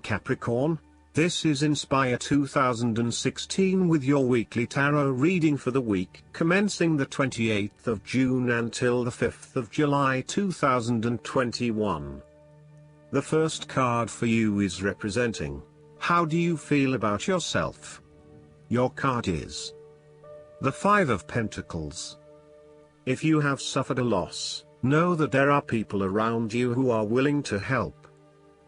Capricorn. This is Inspire 2016 with your weekly tarot reading for the week commencing the 28th of June until the 5th of July 2021. The first card for you is representing, how do you feel about yourself? Your card is the Five of Pentacles. If you have suffered a loss, know that there are people around you who are willing to help.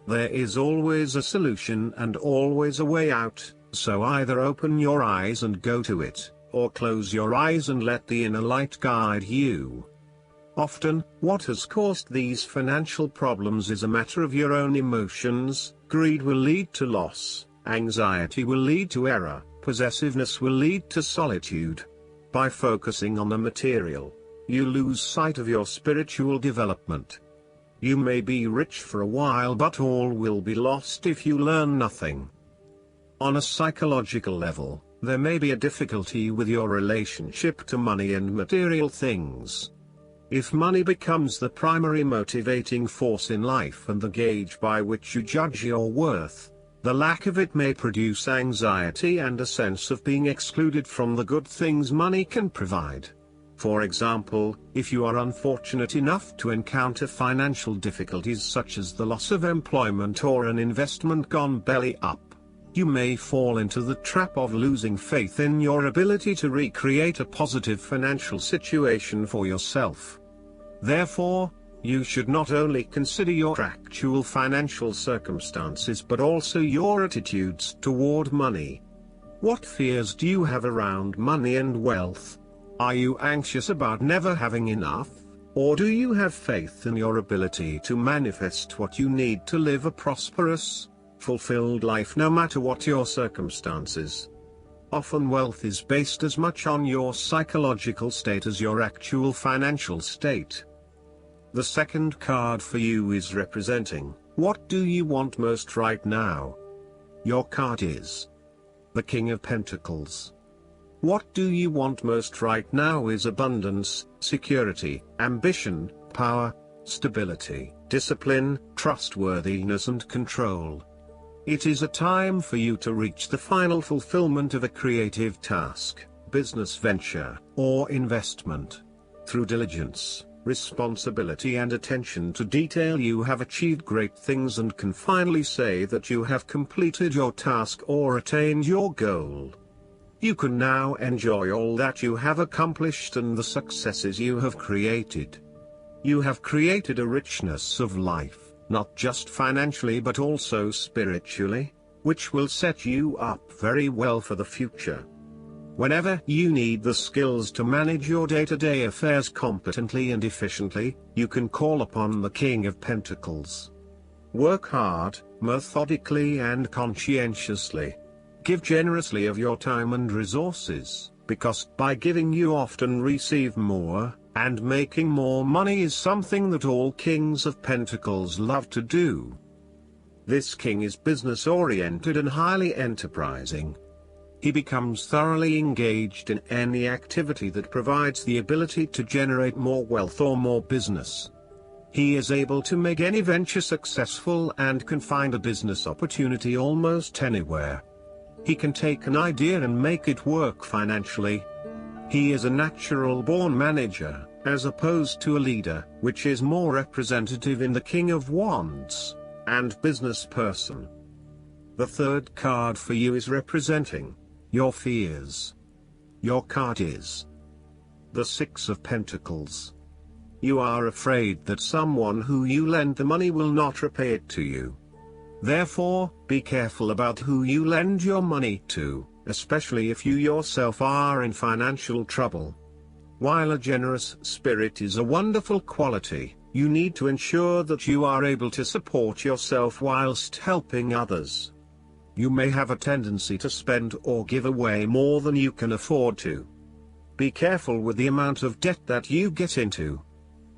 There is always a solution and always a way out, so either open your eyes and go to it, or close your eyes and let the inner light guide you. Often, what has caused these financial problems is a matter of your own emotions. Greed will lead to loss, anxiety will lead to error, possessiveness will lead to solitude. By focusing on the material, you lose sight of your spiritual development. You may be rich for a while, but all will be lost if you learn nothing. On a psychological level, there may be a difficulty with your relationship to money and material things. If money becomes the primary motivating force in life and the gauge by which you judge your worth, the lack of it may produce anxiety and a sense of being excluded from the good things money can provide. For example, if you are unfortunate enough to encounter financial difficulties such as the loss of employment or an investment gone belly up, you may fall into the trap of losing faith in your ability to recreate a positive financial situation for yourself. Therefore, you should not only consider your actual financial circumstances but also your attitudes toward money. What fears do you have around money and wealth? Are you anxious about never having enough, or do you have faith in your ability to manifest what you need to live a prosperous, fulfilled life no matter what your circumstances? Often wealth is based as much on your psychological state as your actual financial state. The second card for you is representing, what do you want most right now? Your card is the King of Pentacles. What do you want most right now is abundance, security, ambition, power, stability, discipline, trustworthiness and control. It is a time for you to reach the final fulfillment of a creative task, business venture, or investment. Through diligence, responsibility and attention to detail you have achieved great things and can finally say that you have completed your task or attained your goal. You can now enjoy all that you have accomplished and the successes you have created. You have created a richness of life, not just financially but also spiritually, which will set you up very well for the future. Whenever you need the skills to manage your day-to-day affairs competently and efficiently, you can call upon the King of Pentacles. Work hard, methodically and conscientiously. Give generously of your time and resources, because by giving you often receive more, and making more money is something that all kings of pentacles love to do. This king is business-oriented and highly enterprising. He becomes thoroughly engaged in any activity that provides the ability to generate more wealth or more business. He is able to make any venture successful and can find a business opportunity almost anywhere. He can take an idea and make it work financially. He is a natural-born manager, as opposed to a leader, which is more representative in the King of Wands, and business person. The third card for you is representing your fears. Your card is the Six of Pentacles. You are afraid that someone who you lend the money will not repay it to you. Therefore, be careful about who you lend your money to, especially if you yourself are in financial trouble. While a generous spirit is a wonderful quality, you need to ensure that you are able to support yourself whilst helping others. You may have a tendency to spend or give away more than you can afford to. Be careful with the amount of debt that you get into.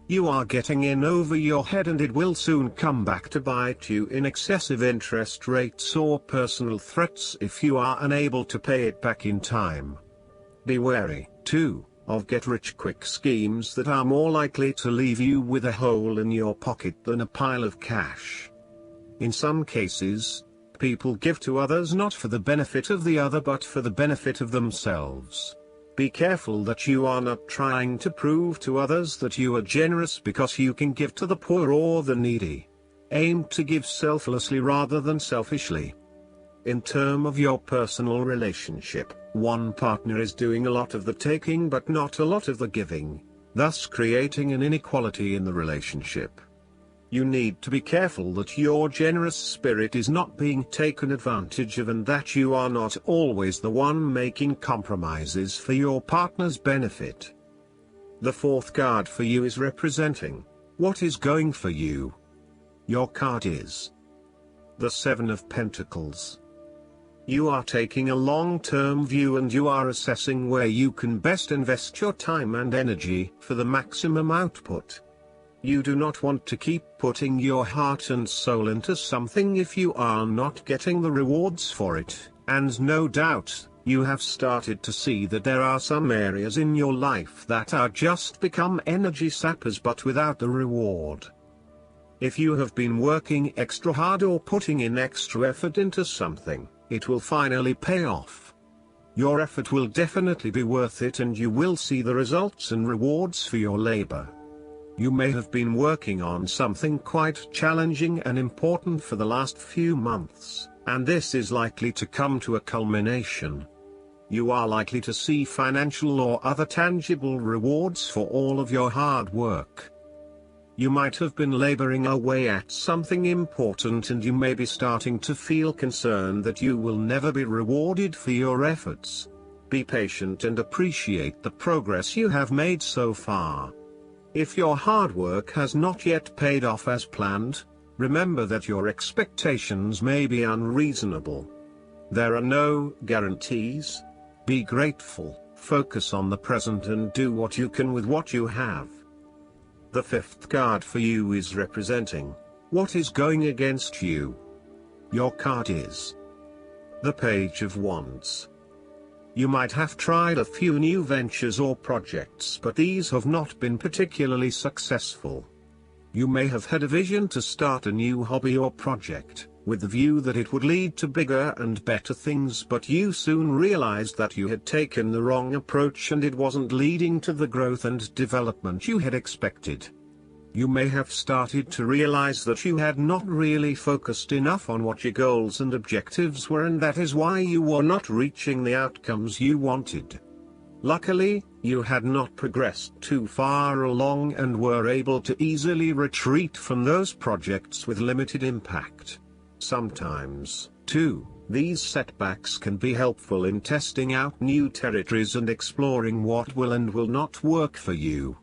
You are getting in over your head and it will soon come back to bite you in excessive interest rates or personal threats if you are unable to pay it back in time. Be wary, too, of get-rich-quick schemes that are more likely to leave you with a hole in your pocket than a pile of cash. In some cases, help people give to others not for the benefit of the other but for the benefit of themselves. Be careful that you are not trying to prove to others that you are generous because you can give to the poor or the needy. Aim to give selflessly rather than selfishly. In terms of your personal relationship, one partner is doing a lot of the taking but not a lot of the giving, thus creating an inequality in the relationship. You need to be careful that your generous spirit is not being taken advantage of and that you are not always the one making compromises for your partner's benefit. The fourth card for you is representing what is going for you. Your card is the Seven of Pentacles. You are taking a long-term view and you are assessing where you can best invest your time and energy for the maximum output. You do not want to keep putting your heart and soul into something if you are not getting the rewards for it, and no doubt, you have started to see that there are some areas in your life that are just become energy sappers but without the reward. If you have been working extra hard or putting in extra effort into something, it will finally pay off. Your effort will definitely be worth it and you will see the results and rewards for your labor. You may have been working on something quite challenging and important for the last few months, and this is likely to come to a culmination. You are likely to see financial or other tangible rewards for all of your hard work. You might have been laboring away at something important and you may be starting to feel concerned that you will never be rewarded for your efforts. Be patient and appreciate the progress you have made so far. If your hard work has not yet paid off as planned, remember that your expectations may be unreasonable. There are no guarantees. Be grateful, focus on the present and do what you can with what you have. The fifth card for you is representing what is going against you. Your card is the Page of Wands. You might have tried a few new ventures or projects but these have not been particularly successful. You may have had a vision to start a new hobby or project, with the view that it would lead to bigger and better things but you soon realized that you had taken the wrong approach and it wasn't leading to the growth and development you had expected. You may have started to realize that you had not really focused enough on what your goals and objectives were and that is why you were not reaching the outcomes you wanted. Luckily, you had not progressed too far along and were able to easily retreat from those projects with limited impact. Sometimes, too, these setbacks can be helpful in testing out new territories and exploring what will and will not work for you.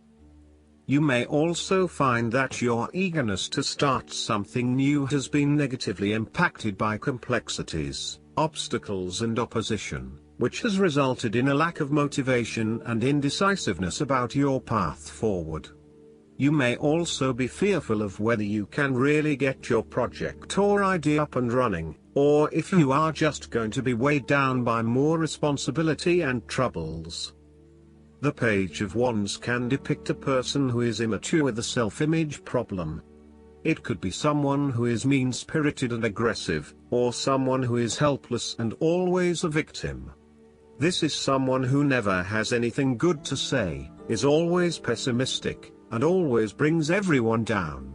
You may also find that your eagerness to start something new has been negatively impacted by complexities, obstacles and opposition, which has resulted in a lack of motivation and indecisiveness about your path forward. You may also be fearful of whether you can really get your project or idea up and running, or if you are just going to be weighed down by more responsibility and troubles. The Page of Wands can depict a person who is immature with a self-image problem. It could be someone who is mean-spirited and aggressive, or someone who is helpless and always a victim. This is someone who never has anything good to say, is always pessimistic, and always brings everyone down.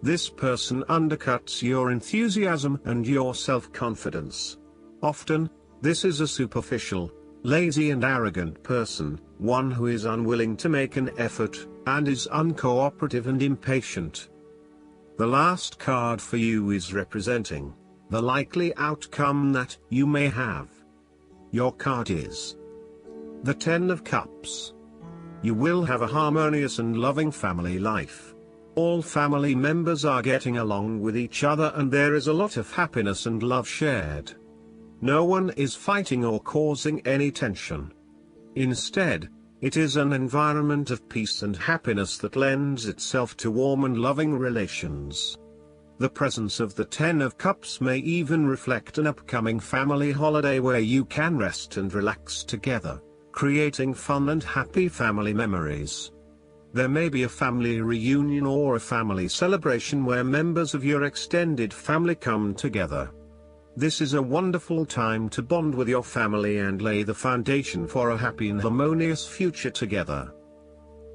This person undercuts your enthusiasm and your self-confidence. Often, this is a superficial, lazy and arrogant person, one who is unwilling to make an effort, and is uncooperative and impatient. The last card for you is representing the likely outcome that you may have. Your card is the Ten of Cups. You will have a harmonious and loving family life. All family members are getting along with each other and there is a lot of happiness and love shared. No one is fighting or causing any tension. Instead, it is an environment of peace and happiness that lends itself to warm and loving relations. The presence of the Ten of Cups may even reflect an upcoming family holiday where you can rest and relax together, creating fun and happy family memories. There may be a family reunion or a family celebration where members of your extended family come together. This is a wonderful time to bond with your family and lay the foundation for a happy and harmonious future together.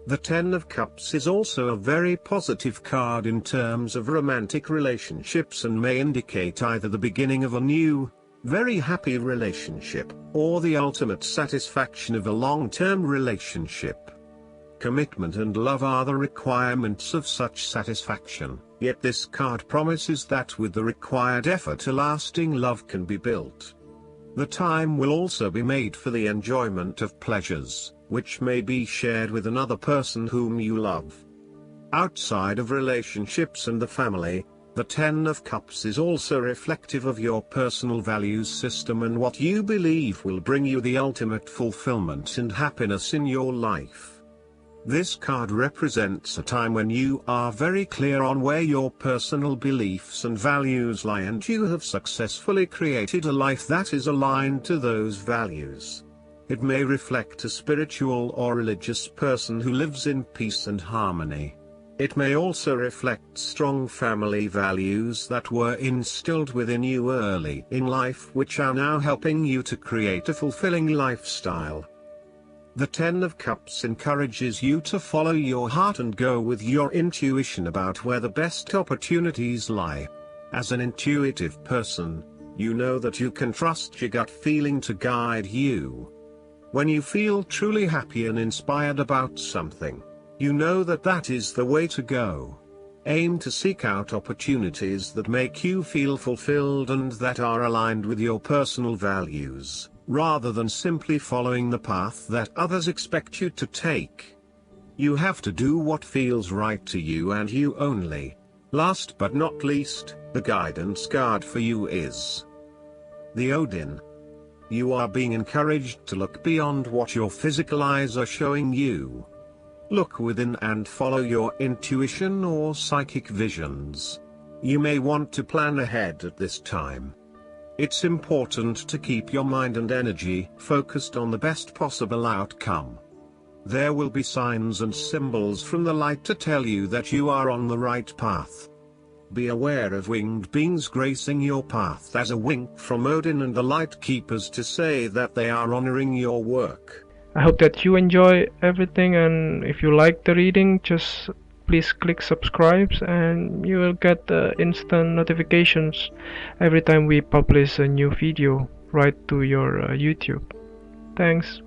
The Ten of Cups is also a very positive card in terms of romantic relationships and may indicate either the beginning of a new, very happy relationship, or the ultimate satisfaction of a long-term relationship. Commitment and love are the requirements of such satisfaction, yet this card promises that with the required effort a lasting love can be built. The time will also be made for the enjoyment of pleasures, which may be shared with another person whom you love. Outside of relationships and the family, the Ten of Cups is also reflective of your personal values system and what you believe will bring you the ultimate fulfillment and happiness in your life. This card represents a time when you are very clear on where your personal beliefs and values lie, and you have successfully created a life that is aligned to those values. It may reflect a spiritual or religious person who lives in peace and harmony. It may also reflect strong family values that were instilled within you early in life, which are now helping you to create a fulfilling lifestyle. The Ten of Cups encourages you to follow your heart and go with your intuition about where the best opportunities lie. As an intuitive person, you know that you can trust your gut feeling to guide you. When you feel truly happy and inspired about something, you know that that is the way to go. Aim to seek out opportunities that make you feel fulfilled and that are aligned with your personal values, rather than simply following the path that others expect you to take. You have to do what feels right to you and you only. Last but not least, the guidance card for you is the Odin. You are being encouraged to look beyond what your physical eyes are showing you. Look within and follow your intuition or psychic visions. You may want to plan ahead at this time. It's important to keep your mind and energy focused on the best possible outcome. There will be signs and symbols from the light to tell you that you are on the right path. Be aware of winged beings gracing your path as a wink from Odin and the Light Keepers to say that they are honoring your work. I hope that you enjoy everything, and if you like the reading, just please click subscribe and you will get instant notifications every time we publish a new video right to your YouTube. Thanks.